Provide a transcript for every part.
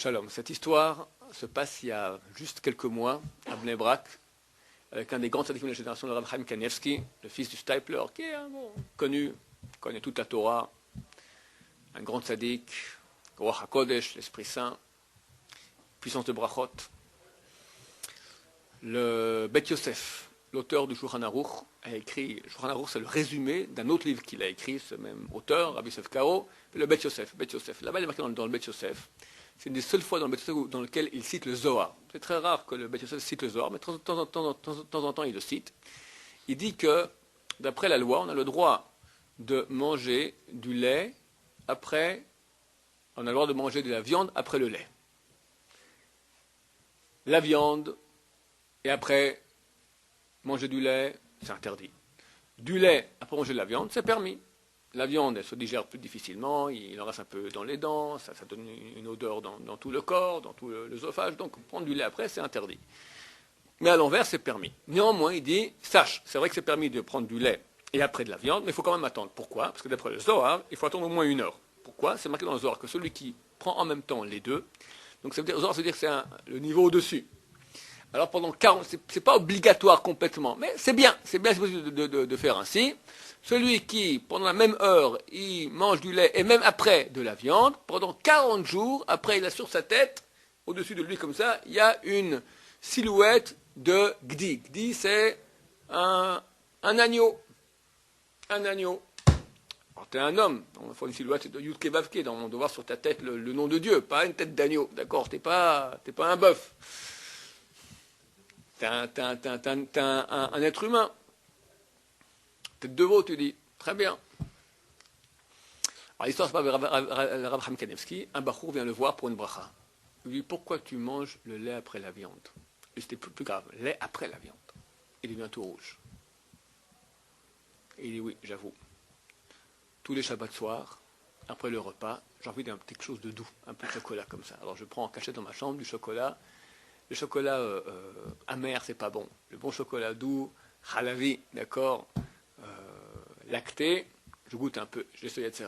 Shalom. Cette histoire se passe il y a juste quelques mois à Bnei Brak, avec un des grands tzadikim de la génération, le Rav Chaim Kanievsky, le fils du Stipler, qui est connu, connaît toute la Torah, un grand tzadik, Ruach HaKodesh, l'Esprit Saint, puissance de Brachot. Le Bet Yosef, l'auteur du Shulchan Aruch, a écrit, le Shulchan Aruch c'est le résumé d'un autre livre qu'il a écrit, ce même auteur, Rabbi Yosef Karo, le Bet Yosef. Là-bas il est marqué dans le Bet Yosef. C'est une des seules fois dans le Bet Yosef dans lequel il cite le Zohar. C'est très rare que le Bet Yosef cite le Zohar, mais de temps en temps il le cite. Il dit que, d'après la loi, on a le droit de manger du lait après, on a le droit de manger de la viande après le lait. La viande, et après manger du lait, c'est interdit. Du lait après manger de la viande, c'est permis. La viande, elle se digère plus difficilement, il en reste un peu dans les dents, ça donne une odeur dans tout le corps, dans tout l'œsophage, donc prendre du lait après, c'est interdit. Mais à l'envers, c'est permis. Néanmoins, il dit, sache, c'est vrai que c'est permis de prendre du lait et après de la viande, mais il faut quand même attendre. Pourquoi? Parce que d'après le Zohar, il faut attendre au moins 1 heure. Pourquoi? C'est marqué dans le Zohar que celui qui prend en même temps les deux, donc ça veut dire, le Zohar, ça veut dire que c'est le niveau au-dessus. Alors pendant 40, c'est pas obligatoire complètement, mais c'est bien possible de faire ainsi. Celui qui, pendant la même heure, il mange du lait et même après de la viande, pendant 40 jours, après il a sur sa tête, au-dessus de lui comme ça, il y a une silhouette de Gdi. Gdi, c'est un agneau. Un agneau. Alors tu es un homme, il faut une silhouette de Yud Kevavke, on doit voir sur ta tête le nom de Dieu, pas une tête d'agneau, d'accord? T'es pas un bœuf. T'es un être humain. Tête de veau, tu dis. Très bien. Alors l'histoire, c'est pas le Rav Chaim Kanievsky. Un bachour vient le voir pour une bracha. Il lui dit, pourquoi tu manges le lait après la viande? Et c'était plus grave, lait après la viande. Il devient tout rouge. Et il dit, oui, j'avoue. Tous les Shabbats soirs, après le repas, j'ai envie d'un quelque chose de doux, un peu de chocolat comme ça. Alors je prends en cachette dans ma chambre du chocolat. Le chocolat amer, c'est pas bon. Le bon chocolat doux, halavi, d'accord, lacté, je goûte un peu. Je l'essaye, etc.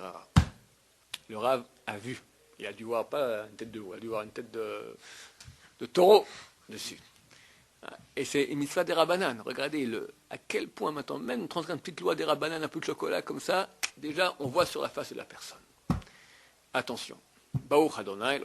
Le Rav a vu. Il a dû voir pas une tête de veau, il a dû voir une tête de taureau dessus. Et c'est une mitzvah des Rabbanan. Regardez à quel point maintenant, même dans une petite loi des Rabbanan, un peu de chocolat comme ça, déjà on voit sur la face de la personne. Attention. Baruch Adonai,